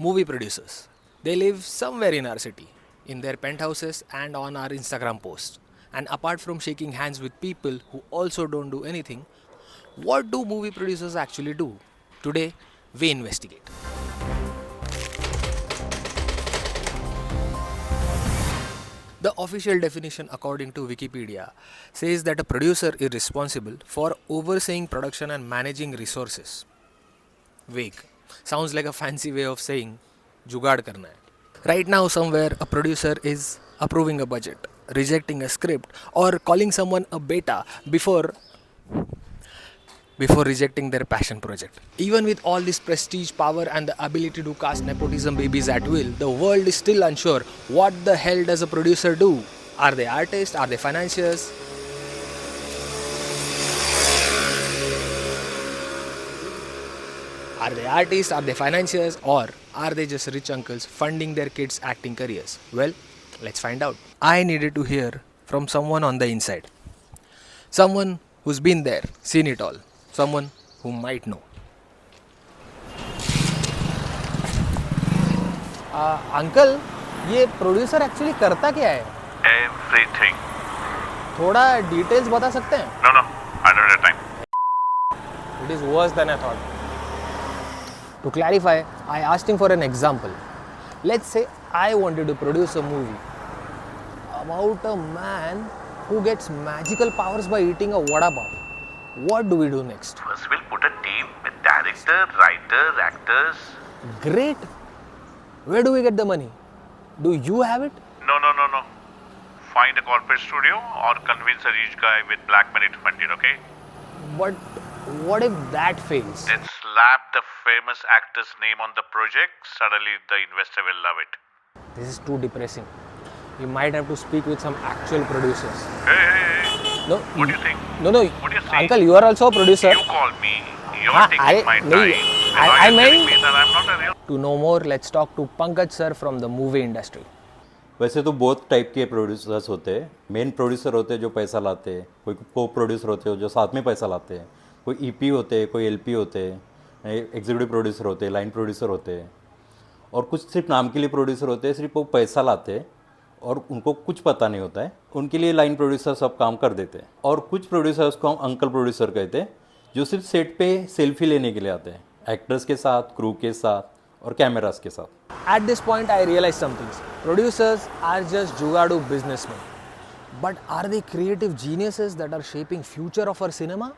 Movie producers. They live somewhere in our city, in their penthouses and on our Instagram posts. And apart from shaking hands with people who also don't do anything, what do movie producers actually do? Today, we investigate. The official definition, according to Wikipedia, says that a producer is responsible for overseeing production and managing resources. Vague. Sounds like a fancy way of saying जुगाड़ करना है. Right now, somewhere a producer is approving a budget, rejecting a script, or calling someone a beta before rejecting their passion project. Even with all this prestige, power, and the ability to cast nepotism babies at will, the world is still unsure what the hell does a producer do? Are they artists? Are they financiers? Are they artists? Are they financiers? Or are they just rich uncles funding their kids' acting careers? Well, let's find out. I needed to hear from someone on the inside. Someone who's been there, seen it all. Someone who might know. Uncle, ये producer actually करता क्या है? Everything. थोड़ा details बता सकते हैं? No, I don't have time. It is worse than I thought. To clarify, I asked him for an example. Let's say I wanted to produce a movie about a man who gets magical powers by eating a vada pav. What do we do next? First, we'll put a team with director, writer, actors. Great! Where do we get the money? Do you have it? No. Find a corporate studio or convince a rich guy with black money to fund it, okay? But what if that fails? Then slap the famous actor's name on the project. Suddenly, the investor will love it. This is too depressing. You might have to speak with some actual producers. Hey. No. What do you think? No. What do you say? Uncle, you are also a producer. You call me. You're taking my time. I You're meant telling me that I'm not a real. To know more, let's talk to Pankaj sir from the movie industry. वैसे तो बहुत type के producers होते हैं. Main producer होते हैं जो पैसा लाते हैं, कोई को प्रोड्यूसर होते हैं जो साथ में पैसा लाते हैं, कोई ईपी होते हैं, कोई एलपी होते हैं, एग्जीक्यूटिव प्रोड्यूसर होते हैं, लाइन प्रोड्यूसर होते हैं, और कुछ सिर्फ नाम के लिए प्रोड्यूसर होते हैं, सिर्फ वो पैसा लाते हैं और उनको कुछ पता नहीं होता है, उनके लिए लाइन प्रोड्यूसर सब काम कर देते हैं. और कुछ प्रोड्यूसर्स को हम अंकल प्रोड्यूसर कहते हैं जो सिर्फ सेट पे सेल्फी लेने के लिए आते हैं, एक्टर्स के साथ, क्रू के साथ और कैमरास के साथ. At this point, I realized some things. Producers are just jugadu businessmen. But are they creative geniuses that are shaping future of our cinema?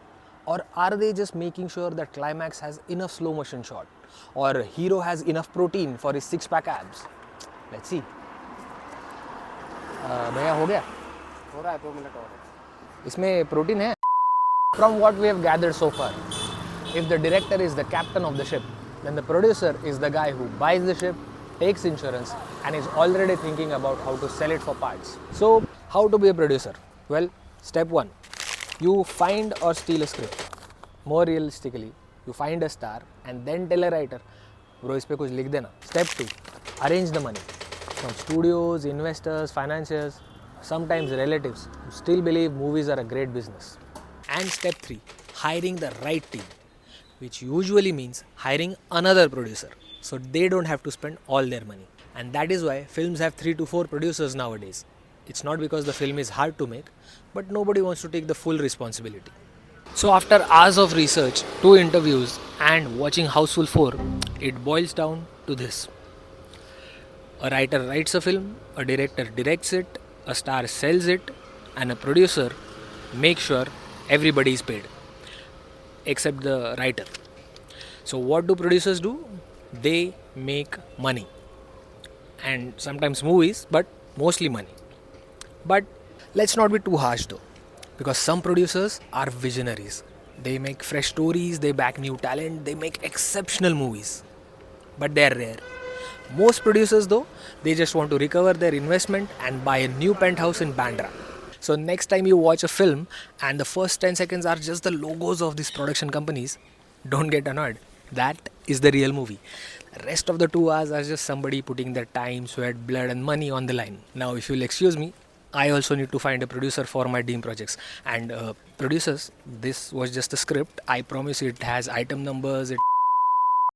Or are they just making sure that climax has enough slow motion shot? Or hero has enough protein for his six-pack abs? Let's see. भैया हो गया? हो रहा है 2 minute और. इसमें protein है? From what we have gathered so far, if the director is the captain of the ship, then the producer is the guy who buys the ship, takes insurance, and is already thinking about how to sell it for parts. So, how to be a producer? Well, step 1, you find or steal a script. More realistically, you find a star and then tell a writer, bro, इस पे कुछ लिख देना. Step 2, arrange the money. From studios, investors, financiers, sometimes relatives who still believe movies are a great business. And step 3, hiring the right team, which usually means hiring another producer so they don't have to spend all their money. And that is why films have 3 to 4 producers nowadays. It's not because the film is hard to make, but nobody wants to take the full responsibility. So after hours of research, 2 interviews and watching Houseful 4, it boils down to this. A writer writes a film, a director directs it, a star sells it, and a producer makes sure everybody is paid except the writer. So what do producers do? They make money, and sometimes movies, but mostly money. But let's not be too harsh though, because some producers are visionaries. They make fresh stories, they back new talent, they make exceptional movies, but they're rare. Most producers though, they just want to recover their investment and buy a new penthouse in Bandra. So next time you watch a film and the first 10 seconds are just the logos of these production companies, don't get annoyed. That is the real movie. The rest of the 2 hours are just somebody putting their time, sweat, blood and money on the line. Now if you'll excuse me, I also need to find a producer for my dream projects. And producers, this was just a script. I promise you it has item numbers.